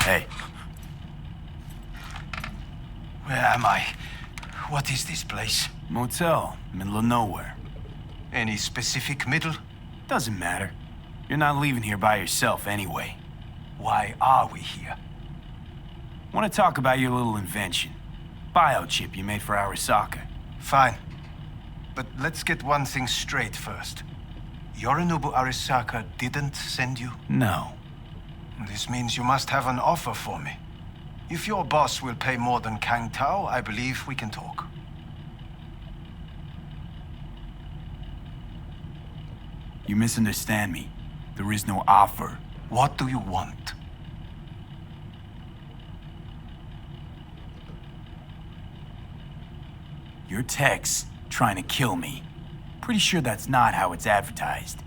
Hey. Where am I? What is this place? Motel, middle of nowhere. Any specific middle? Doesn't matter. You're not leaving here by yourself anyway. Why are we here? Want to talk about your little invention. Biochip you made for Arasaka. Fine. But let's get one thing straight first. Yorinobu Arasaka didn't send you? No. This means you must have an offer for me. If your boss will pay more than Kang Tao, I believe we can talk. You misunderstand me. There is no offer. What do you want? Your texts trying to kill me. Pretty sure that's not how it's advertised.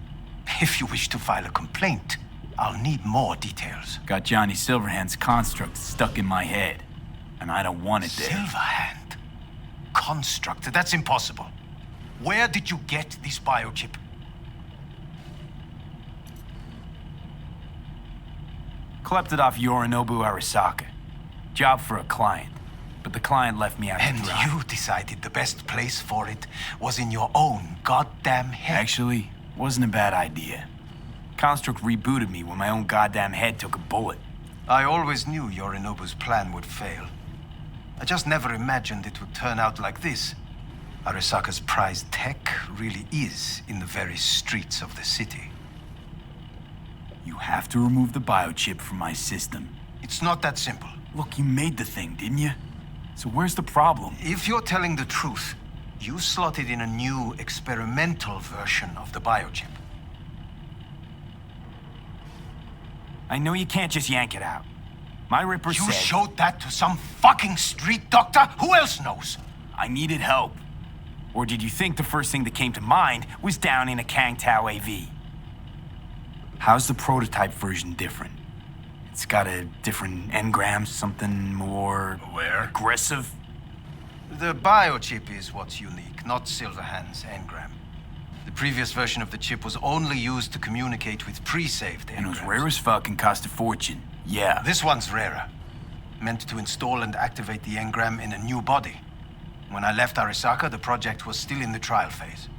If you wish to file a complaint, I'll need more details. Got Johnny Silverhand's construct stuck in my head, and I don't want it there. Silverhand? Construct? That's impossible. Where did you get this biochip? Klept it off Yorinobu Arasaka. Job for a client. But the client left me out to dry. And you decided the best place for it was in your own goddamn head. Actually, wasn't a bad idea. Construct rebooted me when my own goddamn head took a bullet. I always knew Yorinobu's plan would fail. I just never imagined it would turn out like this. Arasaka's prized tech really is in the very streets of the city. You have to remove the biochip from my system. It's not that simple. Look, you made the thing, didn't you? So where's the problem? If you're telling the truth, you slotted in a new experimental version of the biochip. I know you can't just yank it out. My Ripper said... You showed that to some fucking street doctor? Who else knows? I needed help. Or did you think the first thing that came to mind was down in a Kang Tao AV? How's the prototype version different? It's got a different engram, something more... aggressive? The biochip is what's unique, not Silverhand's engram. The previous version of the chip was only used to communicate with pre-saved engrams. And it was rare as fuck and cost a fortune. Yeah. This one's rarer. Meant to install and activate the engram in a new body. When I left Arasaka, the project was still in the trial phase.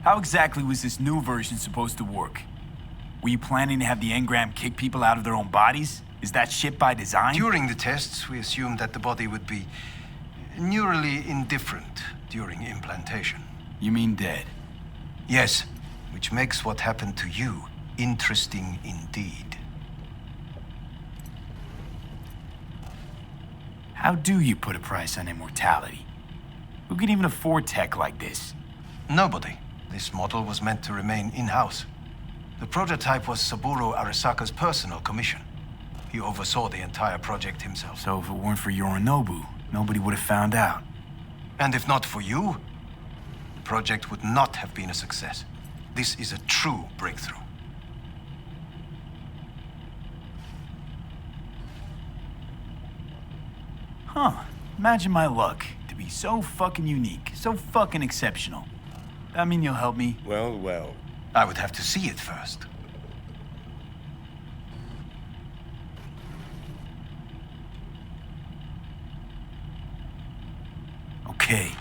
How exactly was this new version supposed to work? Were you planning to have the engram kick people out of their own bodies? Is that shit by design? During the tests, we assumed that the body would be neurally indifferent during implantation. You mean dead? Yes, which makes what happened to you interesting indeed. How do you put a price on immortality? Who can even afford tech like this? Nobody. This model was meant to remain in-house. The prototype was Saburo Arasaka's personal commission. He oversaw the entire project himself. So if it weren't for Yorinobu, nobody would have found out. And if not for you, the project would not have been a success. This is a true breakthrough. Huh. Imagine my luck to be so fucking unique, so fucking exceptional. That mean you'll help me? Well, well. I would have to see it first. Okay.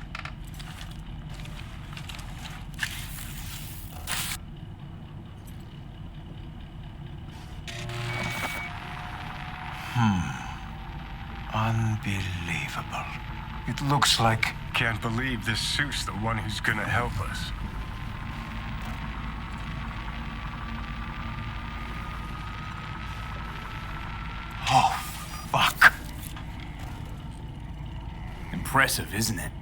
Unbelievable. It looks like... Can't believe this suit's the one who's gonna help us. Oh, fuck. Impressive, isn't it?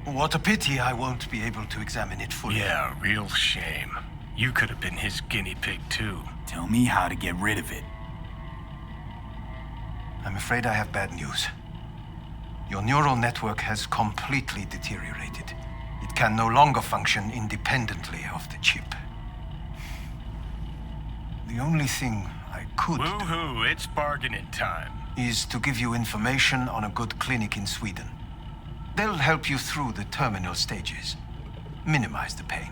What a pity I won't be able to examine it fully. Yeah, real shame. You could have been his guinea pig, too. Tell me how to get rid of it. I'm afraid I have bad news. Your neural network has completely deteriorated. It can no longer function independently of the chip. The only thing I could do Woo-hoo, it's bargaining time. is to give you information on a good clinic in Sweden. They'll help you through the terminal stages. minimize the pain.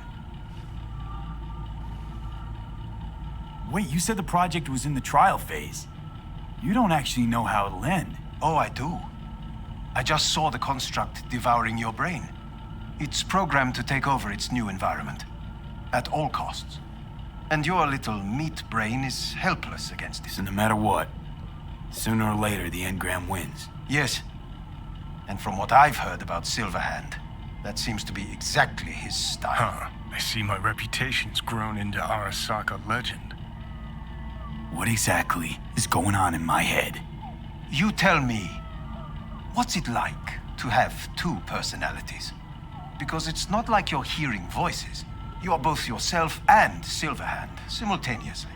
Wait, you said the project was in the trial phase. You don't actually know how it'll end. Oh, I do. I just saw the construct devouring your brain. It's programmed to take over its new environment, at all costs. And your little meat brain is helpless against it. So no matter what, sooner or later the engram wins. Yes. And from what I've heard about Silverhand, that seems to be exactly his style. Huh. I see my reputation's grown into Arasaka legend. What exactly is going on in my head? You tell me, what's it like to have two personalities? Because it's not like you're hearing voices. You are both yourself and Silverhand simultaneously.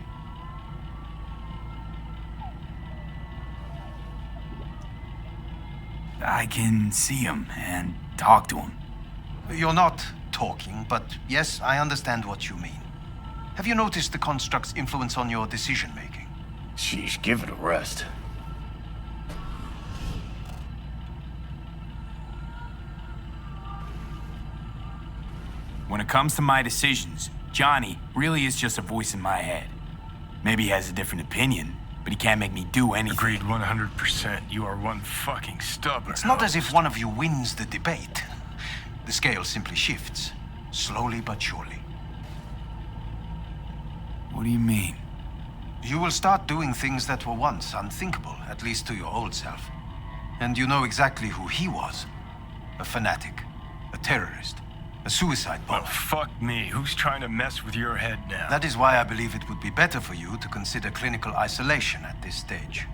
I can see him and talk to him. You're not talking, but yes, I understand what you mean. Have you noticed the construct's influence on your decision-making? Sheesh, give it a rest. When it comes to my decisions, Johnny really is just a voice in my head. Maybe he has a different opinion, but he can't make me do anything. Agreed 100%. You are one fucking stubborn It's not as host. if one of you wins the debate. The scale simply shifts, slowly but surely. What do you mean? You will start doing things that were once unthinkable, at least to your old self. And you know exactly who he was. A fanatic, a terrorist, a suicide Well, bomber. fuck me. Who's trying to mess with your head now? That is why I believe it would be better for you to consider clinical isolation at this stage.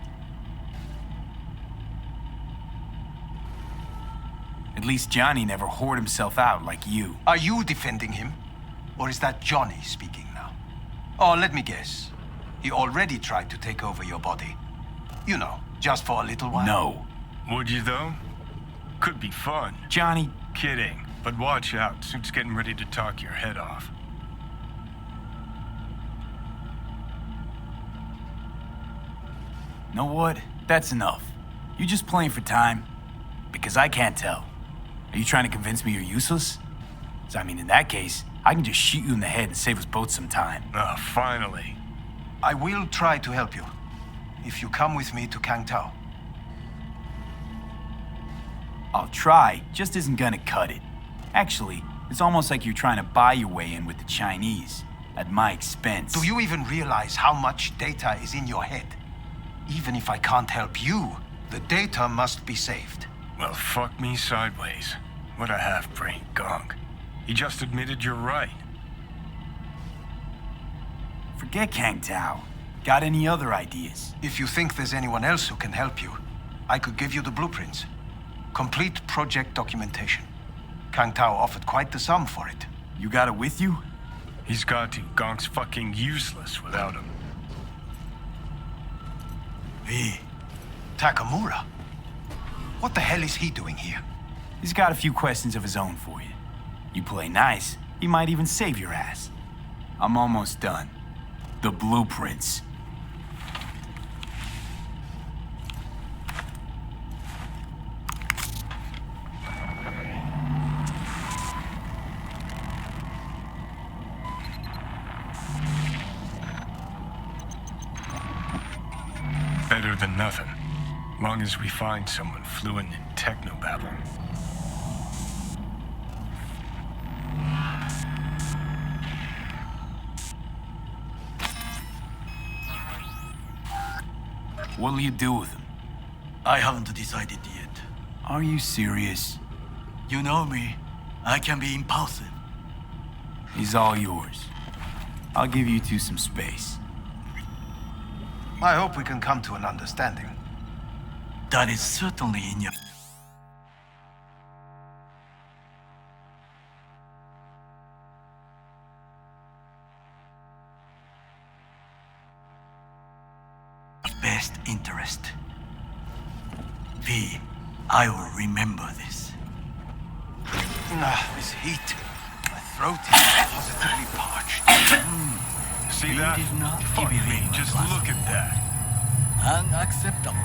At least Johnny never whored himself out like you. Are you defending him? Or is that Johnny speaking now? Oh, let me guess. He already tried to take over your body. You know, just for a little while. No. Would you, though? Could be fun. Johnny, Kidding. But watch out. Suit's getting ready to talk your head off. know what? That's enough. You just playing for time? Because I can't tell. Are you trying to convince me you're useless? 'Cause I mean, in that case, I can just shoot you in the head and save us both some time. Ah, finally. I will try to help you. If you come with me to Kangtao. I'll try, just isn't gonna cut it. Actually, it's almost like you're trying to buy your way in with the Chinese, at my expense. Do you even realize how much data is in your head? Even if I can't help you, the data must be saved. Well, fuck me sideways. What a half-brain gunk. He just admitted you're right. Forget Kang Tao. Got any other ideas? If you think there's anyone else who can help you, I could give you the blueprints. Complete project documentation. Kangtao offered quite the sum for it. You got it with you? He's got to. Gonk's fucking useless without him. V. Takamura? What the hell is he doing here? He's got a few questions of his own for you. You play nice, he might even save your ass. I'm almost done. The blueprints. Better than nothing. Long as we find someone fluent in technobabble. What'll you do with him? I haven't decided yet. Are you serious? You know me. I can be impulsive. He's all yours. I'll give you two some space. I hope we can come to an understanding. That is certainly in your best interest. V, I will remember this. This heat. My throat is positively parched. See We that? did not Fuck give you me. a Just glass look of at that. Unacceptable.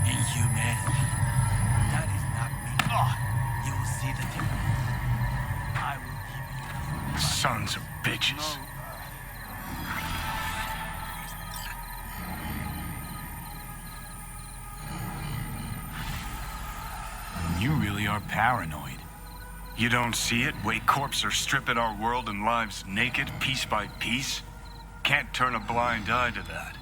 Inhumane. That is not me. You will see the difference. I will give bitches. You really are paranoid. You don't see it? Way corps are stripping our world and lives naked, piece by piece? Can't turn a blind eye to that.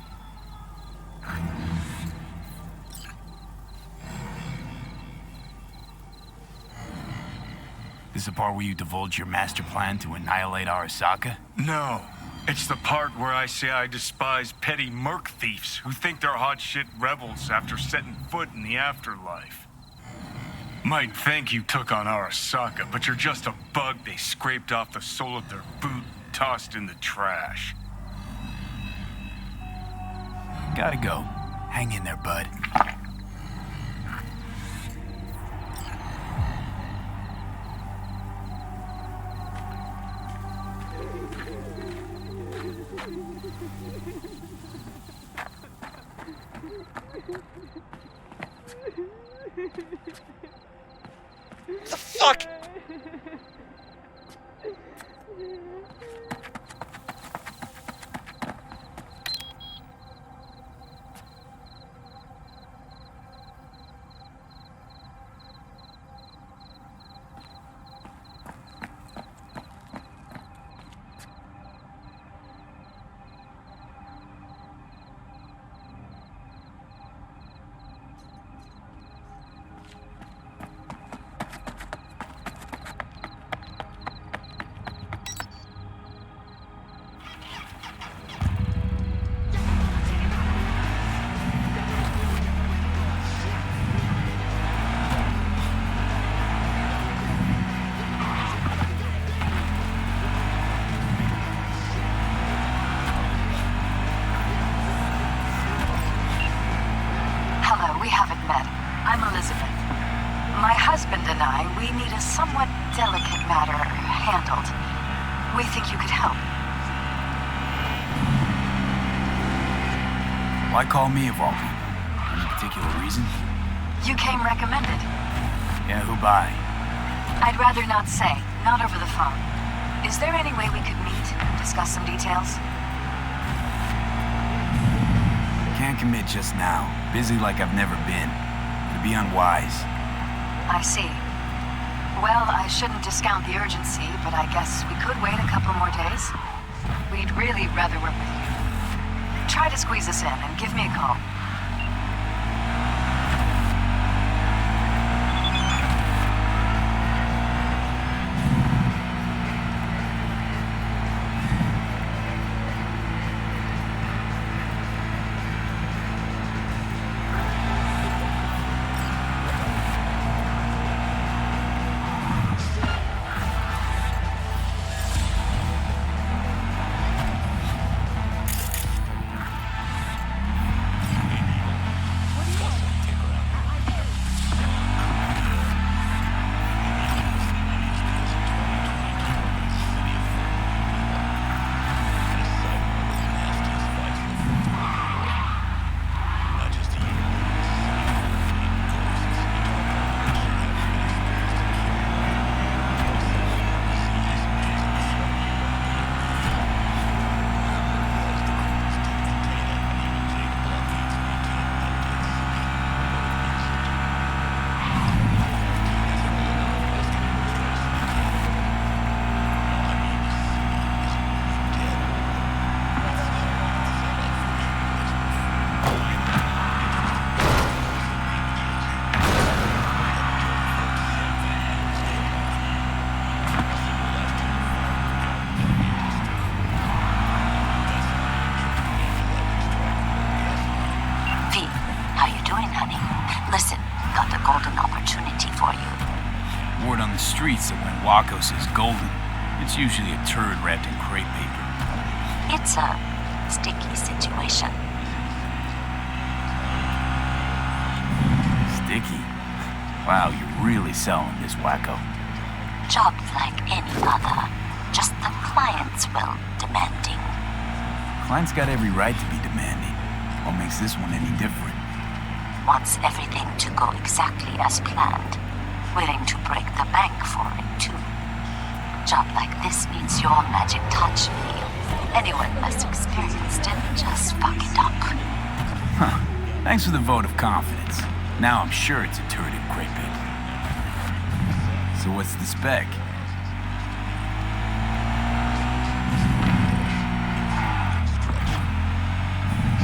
This is the part where you divulge your master plan to annihilate Arasaka? No. It's the part where I say I despise petty merc thieves who think they're hot shit rebels after setting foot in the afterlife. Might think you took on Arasaka, but you're just a bug they scraped off the sole of their boot and tossed in the trash. Gotta go. Hang in there, bud. The fuck? We need a somewhat delicate matter handled. We think you could help. Why call me of all people? Any particular reason? You came recommended. Yeah, who by? I'd rather not say. Not over the phone. Is there any way we could meet, discuss some details? Can't commit just now. Busy like I've never been. It'd be unwise. I see. Well, I shouldn't discount the urgency, but I guess we could wait a couple more days. We'd really rather work with you. Try to squeeze us in and give me a call. Streets that when Wako says golden, it's usually a turd wrapped in crepe paper. It's a sticky situation. Sticky? Wow, you're really selling this, Wako. Jobs like any other. Just the client's will demanding. Client's got every right to be demanding. What makes this one any different? Wants everything to go exactly as planned. Willing to break the bank for it, too. job like this needs your magic touch, V. Anyone less experienced didn't just fuck it up. Huh. Thanks for the vote of confidence. Now I'm sure it's a turd in crepe paper. So what's the spec?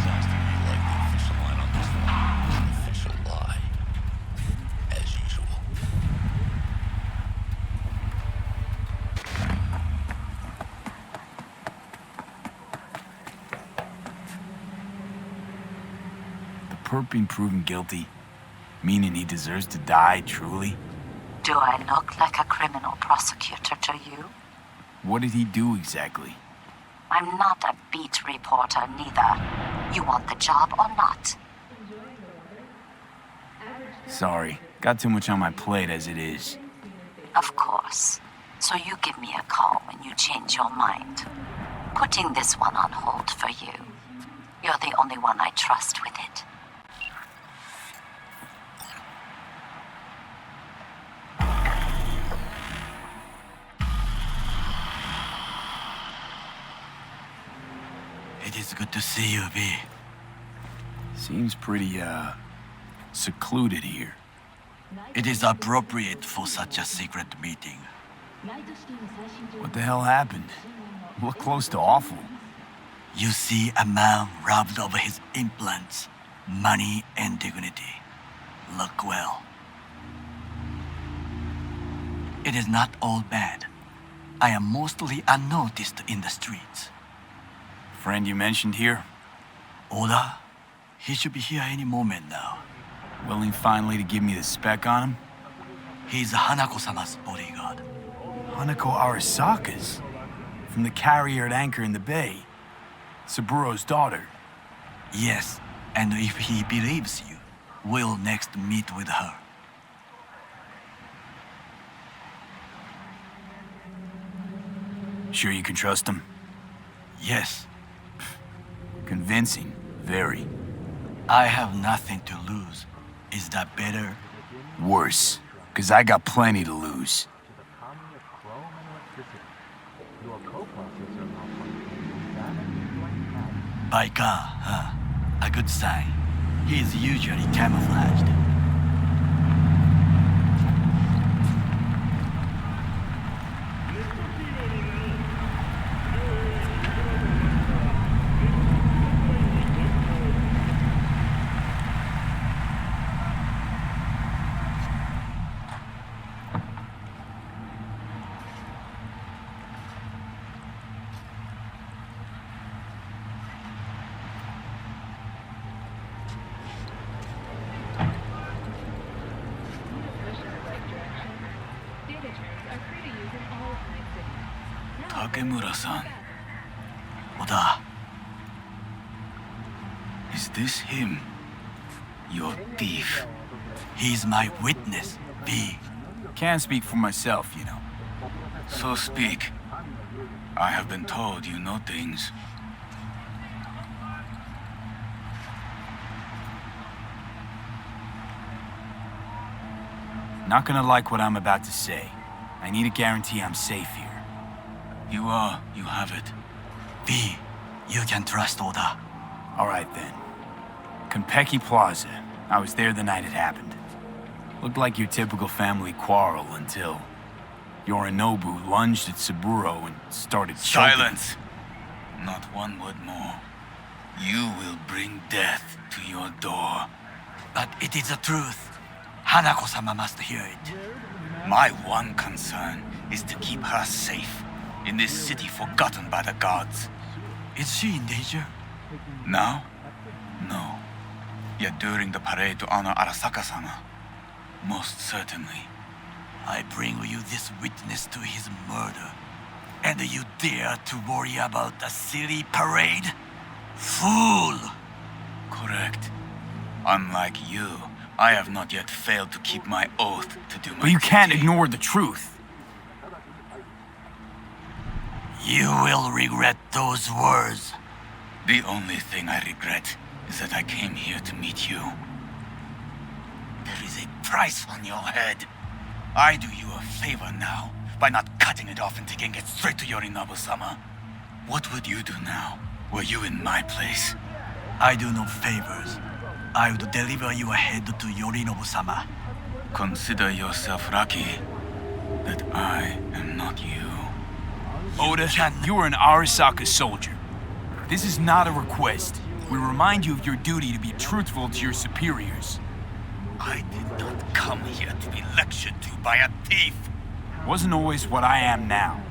Sounds to me like the official line on this one is an official lie. As usual. The perp being proven guilty, meaning he deserves to die, truly? Do I look like a criminal prosecutor to you? What did he do exactly? I'm not a beat reporter, neither. You want the job or not? Sorry, got too much on my plate as it is. Of course. So you give me a call when you change your mind. Putting this one on hold for you. You're the only one I trust with it. It is good to see you, V. Seems pretty, secluded here. It is appropriate for such a secret meeting. What the hell happened? You look close to awful. You see a man robbed of his implants, money and dignity. Look well. It is not all bad. I am mostly unnoticed in the streets. Friend you mentioned here? Oda? He should be here any moment now. Willing finally to give me the spec on him? He's Hanako-sama's bodyguard. Hanako Arasaka's? From the carrier at anchor in the bay. Saburo's daughter. Yes, and if he believes you, we'll next meet with her. Sure you can trust him? Yes, Convincing. Very. I have nothing to lose. Is that better? Worse. 'Cause I got plenty to lose. By car, huh? A good sign. He is usually camouflaged. Takemura-san. Oda, Is this him? Your thief. he's my witness, V. Can't speak for myself, you know. So speak. I have been told you know things. Not gonna like what I'm about to say. I need a guarantee I'm safe here. You are. You have it. V, you can trust Oda. All right then. Konpeki Plaza. I was there the night it happened. Looked like your typical family quarrel until Yorinobu lunged at Saburo and started choking. Silence! Not one word more. You will bring death to your door. But it is the truth. Hanako-sama must hear it. My one concern is to keep her safe in this city forgotten by the gods. Is she in danger? Now? No. Yet during the parade to honor Arasaka-sama, most certainly. I bring you this witness to his murder. And you dare to worry about a silly parade? Fool! Correct. Unlike you, I have not yet failed to keep my oath to do my But you can't duty. ignore the truth. You will regret those words. The only thing I regret is that I came here to meet you. There is a price on your head. I do you a favor now, by not cutting it off and taking it straight to Yorinobu-sama. What would you do now, were you in my place? I do no favors. I would deliver your head to Yorinobu-sama. Consider yourself lucky that I am not you. Oda, you are an Arasaka soldier. This is not a request. We remind you of your duty to be truthful to your superiors. I did not come here to be lectured to by a thief. Wasn't always what I am now.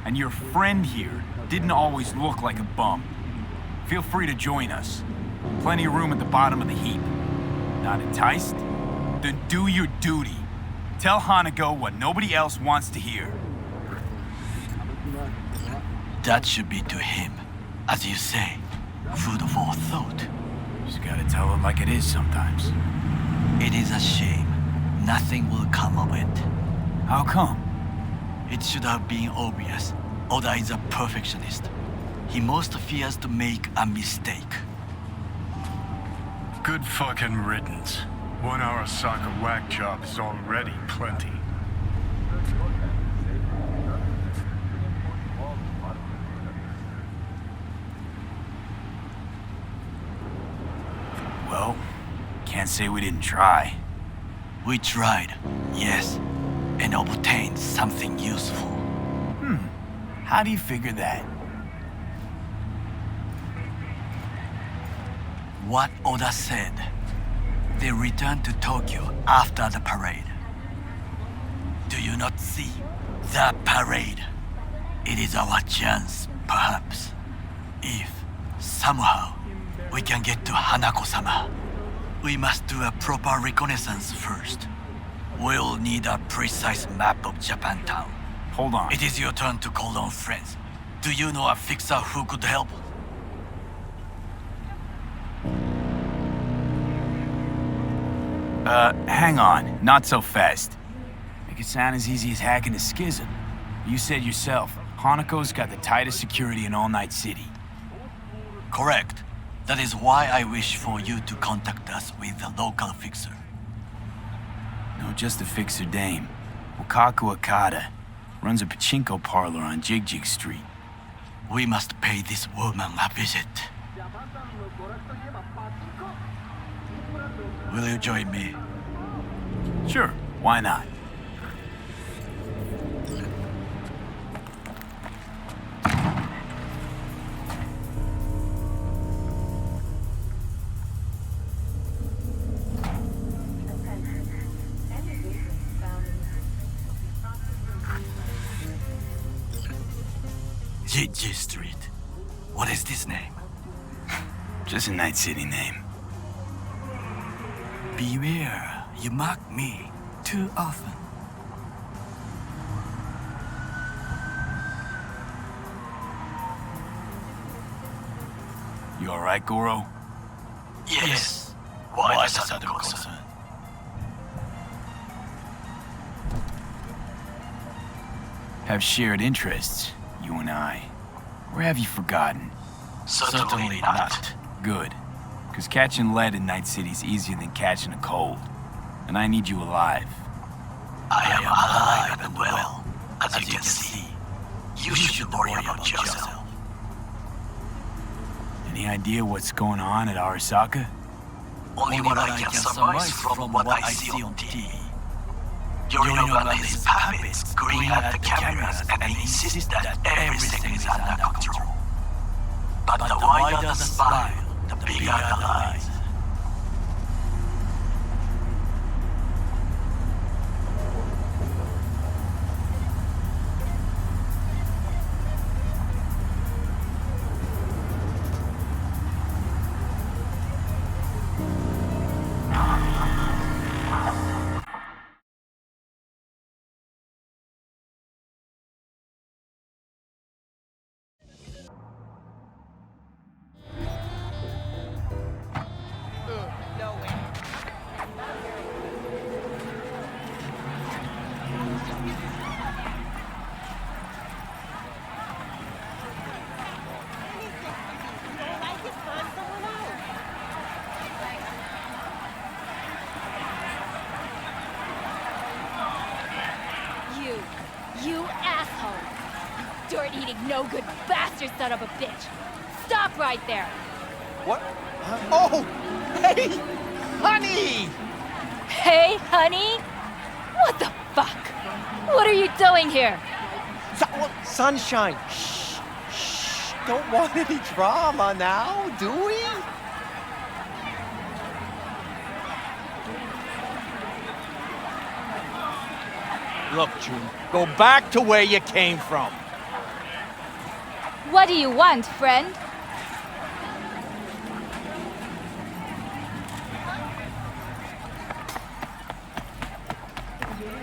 And your friend here didn't always look like a bum. Feel free to join us. Plenty of room at the bottom of the heap. Not enticed? Then do your duty. Tell Hanako what nobody else wants to hear. That should be to him. As you say, food for thought. Just gotta tell it like it is sometimes. It is a shame. Nothing will come of it. How come? It should have been obvious. Oda is a perfectionist. He most fears to make a mistake. Good fucking riddance. One Arasaka whack job is already plenty. Well, can't say we didn't try. We tried, yes, and obtained something useful. How do you figure that? What Oda said. They returned to Tokyo after the parade. Do you not see? The parade. It is our chance, perhaps. If, somehow, we can get to Hanako-sama. We must do a proper reconnaissance first. We'll need a precise map of Japantown. Hold on. It is your turn to call on friends. Do you know a fixer who could help? Hang on. Not so fast. Make it sound as easy as hacking a schism. You said yourself, Hanako's got the tightest security in all Night City. Correct. That is why I wish for you to contact us with the local fixer. No, just a fixer dame. Wakaku Akata. Runs a pachinko parlor on Jig Jig Street. We must pay this woman a visit. Will you join me? Sure, why not? Jiji Street. What is this name? Just a Night City name. Beware, you mock me too often. You alright, Goro? Yes. Why is that concern? Have shared interests, you and I. Or have you forgotten? Certainly not. Good. Because catching lead in Night City's easier than catching a cold. And I need you alive. I am alive and well, as you can see. You should worry about yourself. Any idea what's going on at Arasaka? Only what I can surmise from what I see on TV. Yorinobu and his puppets grin at the cameras and insist that everything is under control. But the wider the smile, the bigger the lies. You asshole! You dirt-eating, no-good bastard son of a bitch! Stop right there! What? Oh! Hey! Honey! Hey, honey? What the fuck? What are you doing here? Sunshine! Shh! Shh! Don't want any drama now, do we? Look, June, go back to where you came from. What do you want, friend?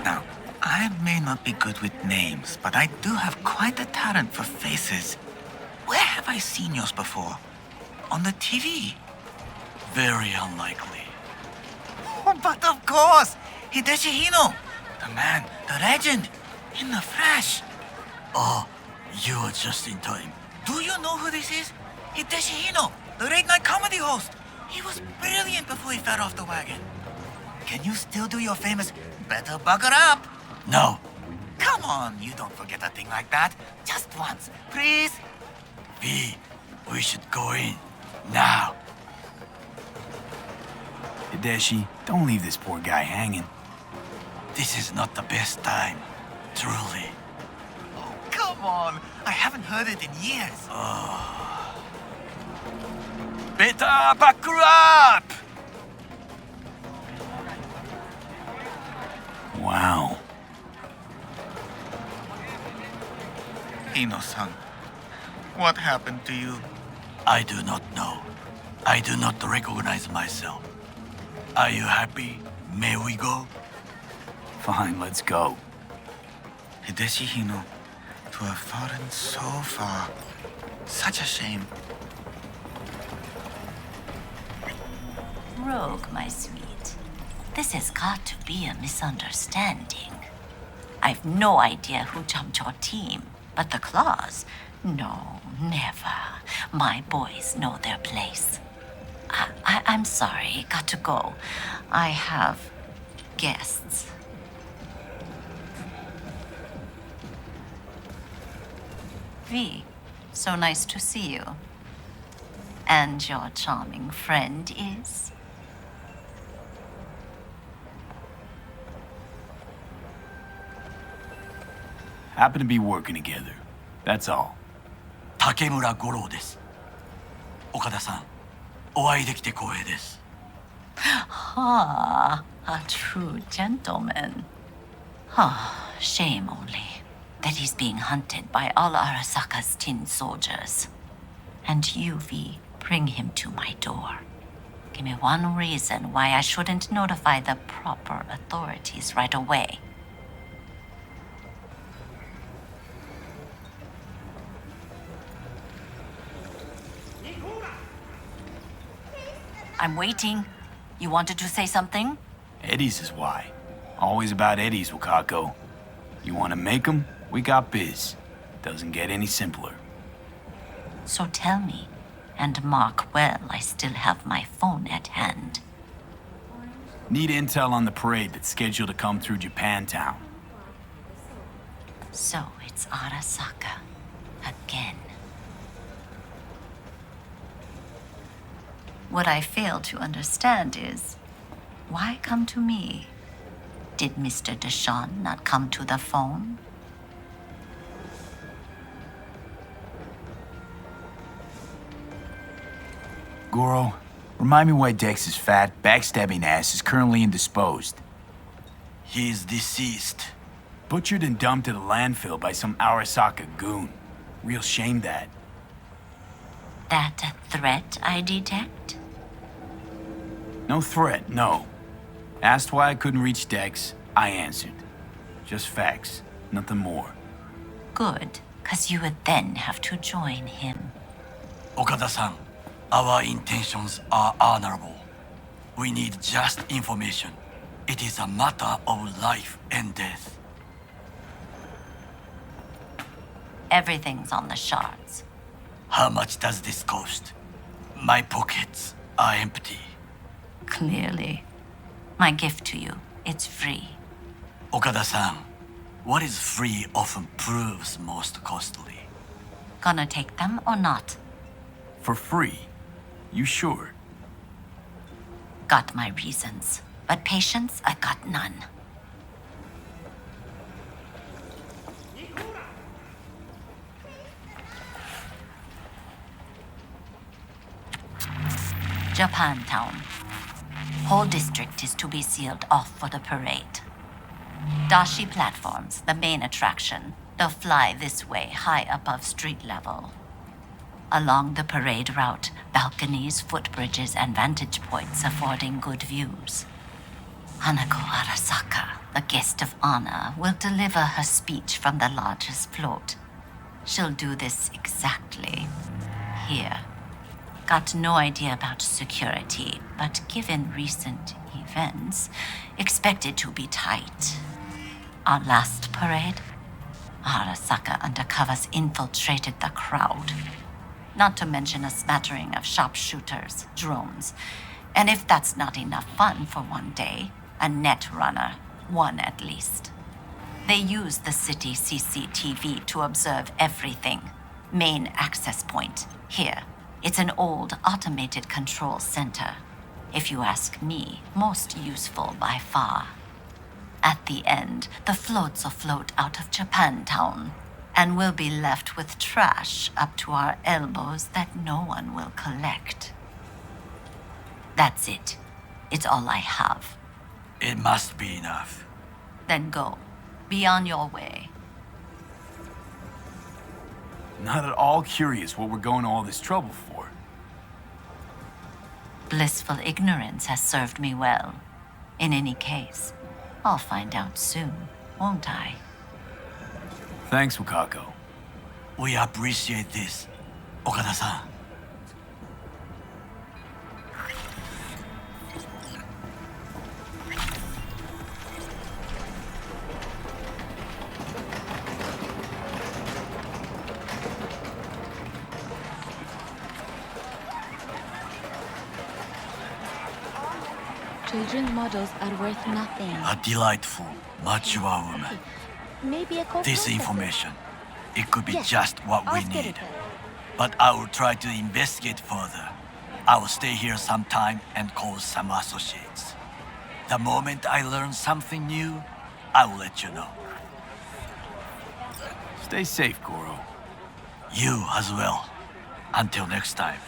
Now, I may not be good with names, but I do have quite a talent for faces. Where have I seen yours before? On the TV? Very unlikely. Oh, but of course! Hideshi Hino! The man, the legend, in the flesh. Oh, you are just in time. Do you know who this is? Hideshi Hino, the late-night comedy host. He was brilliant before he fell off the wagon. Can you still do your famous "better buckle up"? No. Come on, you don't forget a thing like that. Just once, please. V, we should go in. Now. Hideshi, don't leave this poor guy hanging. This is not the best time. Truly. Oh, come on. I haven't heard it in years. Better buckle up! Wow. Hino-san, what happened to you? I do not know. I do not recognize myself. Are you happy? May we go? Fine, let's go. Hideshi Hino, to have fallen so far. Such a shame. Rogue, my sweet. This has got to be a misunderstanding. I've no idea who jumped your team, but the claws? No, never. My boys know their place. I'm sorry, got to go. I have guests. V, so nice to see you. And your charming friend is? Happen to be working together. That's all. 竹村五郎です。岡田さん、お会いできて光栄です。Ah, a true gentleman. Ah, shame only that he's being hunted by all Arasaka's tin soldiers. And you, V, bring him to my door. Give me one reason why I shouldn't notify the proper authorities right away. I'm waiting. You wanted to say something? Eddie's is why. Always about Eddie's, Wakako. You want to make 'em? We got biz. Doesn't get any simpler. So tell me, and mark well I still have my phone at hand. Need intel on the parade that's scheduled to come through Japantown. So it's Arasaka again. What I fail to understand is, why come to me? Did Mr. Deshawn not come to the phone? Goro, remind me why Dex's fat, backstabbing ass is currently indisposed. He is deceased. Butchered and dumped at a landfill by some Arasaka goon. Real shame that. That a threat I detect? No threat, no. Asked why I couldn't reach Dex, I answered. Just facts, nothing more. Good, 'cause you would then have to join him. Okada-san, our intentions are honorable. We need just information. It is a matter of life and death. Everything's on the shards. How much does this cost? My pockets are empty. Clearly. My gift to you, it's free. Okada-san, What is free often proves most costly. Gonna take them or not? For free? You sure? Got my reasons, but patience I got none. Japantown. Whole district is to be sealed off for the parade. Dashi platforms, the main attraction. They'll fly this way, high above street level. Along the parade route, balconies, footbridges, and vantage points affording good views. Hanako Arasaka, the guest of honor, will deliver her speech from the lodge's float. She'll do this exactly here. Got no idea about security, but given recent events, expected to be tight. Our last parade, Arasaka undercovers infiltrated the crowd. Not to mention a smattering of sharpshooters, drones, and if that's not enough fun for one day, a net runner, one at least. They use the city CCTV to observe everything. Main access point, here. It's an old automated control center. If you ask me, most useful by far. At the end, the floats will float out of Japantown, and we'll be left with trash up to our elbows that no one will collect. That's it. It's all I have. It must be enough. Then go. Be on your way. Not at all curious what we're going to all this trouble for. Blissful ignorance has served me well. In any case, I'll find out soon, won't I? Thanks, Wakako. We appreciate this, Okada-san. Children's models are worth nothing. A delightful, mature woman. Maybe a call This processor. information, it could be Yes, just what we I'll get need. it. But I will try to investigate further. I will stay here some time and call some associates. The moment I learn something new, I will let you know. Stay safe, Goro. You as well. Until next time.